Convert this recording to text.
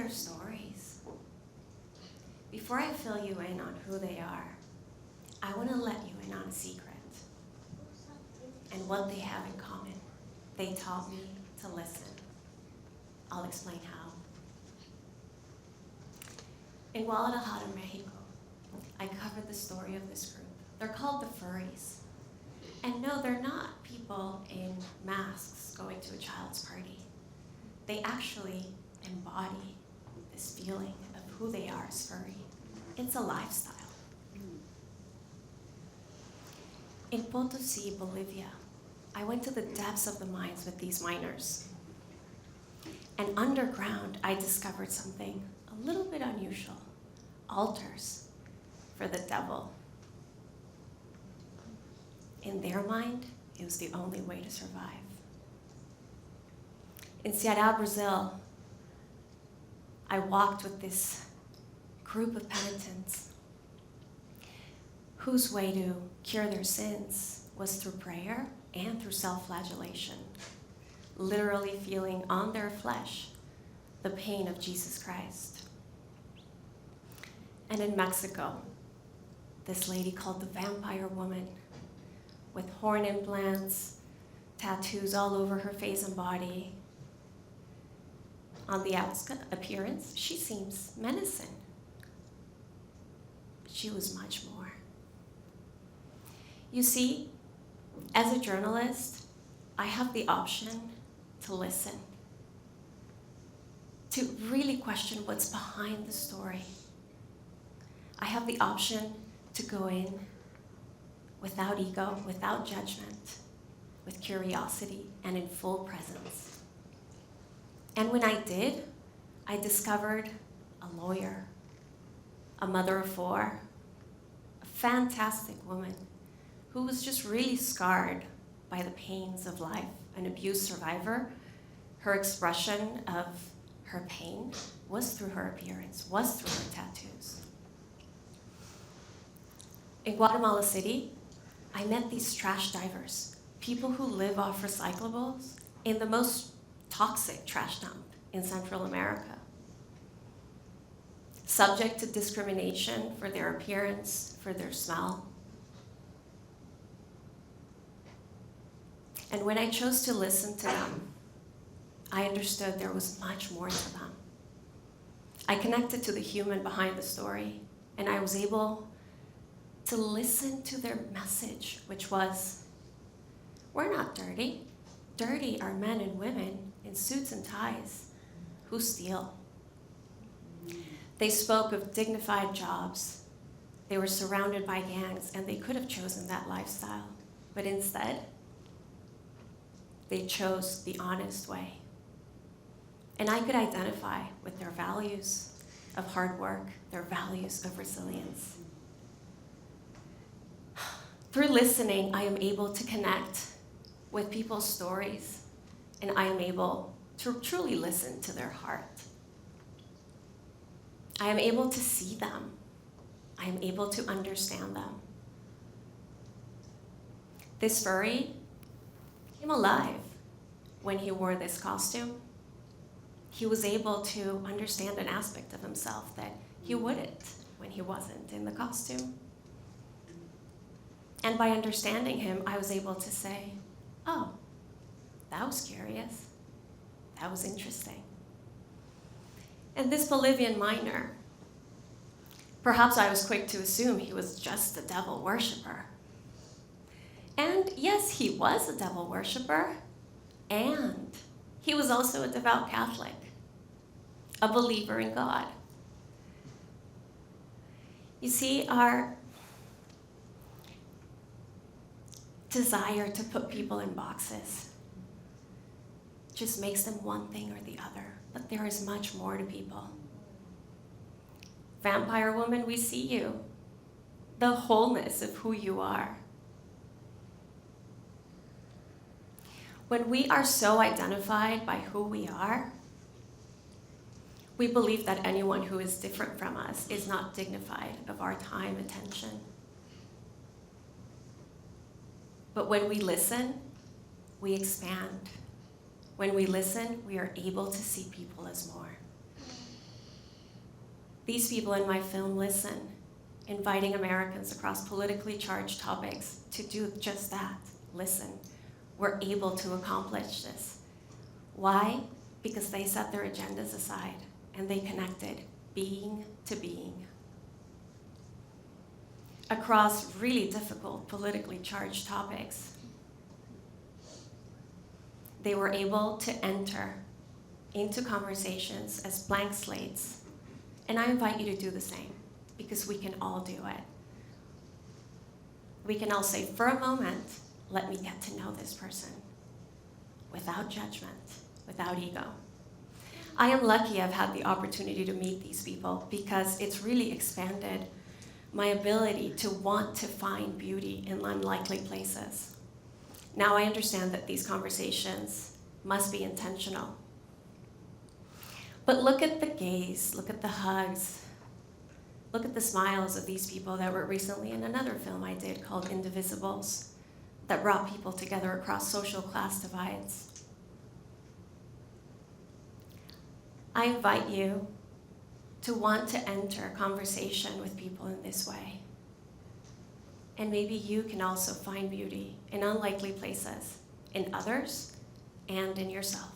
their stories. Before I fill you in on who they are, I want to let you in on a secret and what they have in common. They taught me to listen. I'll explain how. In Guadalajara, Mexico, I covered the story of this group. They're called the furries. And no, they're not people in masks going to a child's party. They actually embody this feeling of who they are as furry. It's a lifestyle. In Potosí, Bolivia, I went to the depths of the mines with these miners. And underground, I discovered something a little bit unusual: altars for the devil. In their mind, it was the only way to survive. In Ceará, Brazil, I walked with this group of penitents whose way to cure their sins was through prayer and through self-flagellation, literally feeling on their flesh the pain of Jesus Christ. And in Mexico, this lady called the Vampire Woman, with horn implants, tattoos all over her face and body. On the outside appearance, she seems menacing. But she was much more. You see, as a journalist, I have the option to listen, to really question what's behind the story. I have the option to go in without ego, without judgment, with curiosity and in full presence. And when I did, I discovered a lawyer, a mother of four, a fantastic woman who was just really scarred by the pains of life, an abuse survivor. Her expression of her pain was through her appearance, was through her tattoos. In Guatemala City, I met these trash divers, people who live off recyclables in the most toxic trash dump in Central America. Subject to discrimination for their appearance, for their smell. And when I chose to listen to them, I understood there was much more to them. I connected to the human behind the story, and I was able to listen to their message, which was, we're not dirty. Dirty are men and women in suits and ties who steal. They spoke of dignified jobs. They were surrounded by gangs, and they could have chosen that lifestyle. But instead, they chose the honest way. And I could identify with their values of hard work, their values of resilience. Through listening, I am able to connect with people's stories, and I am able to truly listen to their heart. I am able to see them. I am able to understand them. This furry came alive when he wore this costume. He was able to understand an aspect of himself that he wouldn't when he wasn't in the costume. And by understanding him, I was able to say, oh, that was curious. That was interesting. And this Bolivian miner, perhaps I was quick to assume he was just a devil worshiper. And yes, he was a devil worshiper, and he was also a devout Catholic, a believer in God. You see, our desire to put people in boxes just makes them one thing or the other, but there is much more to people. Vampire woman, we see you, the wholeness of who you are. When we are so identified by who we are, we believe that anyone who is different from us is not dignified of our time, attention. But when we listen, we expand. When we listen, we are able to see people as more. These people in my film listen, inviting Americans across politically charged topics to do just that, listen. We're able to accomplish this. Why? Because they set their agendas aside and they connected being to being. Across really difficult politically charged topics, they were able to enter into conversations as blank slates. And I invite you to do the same, because we can all do it. We can all say, for a moment, let me get to know this person, without judgment, without ego. I am lucky I've had the opportunity to meet these people, because it's really expanded my ability to want to find beauty in unlikely places. Now I understand that these conversations must be intentional. But look at the gaze, look at the hugs, look at the smiles of these people that were recently in another film I did called Indivisibles, that brought people together across social class divides. I invite you to want to enter conversation with people in this way. And maybe you can also find beauty in unlikely places, in others, and in yourself.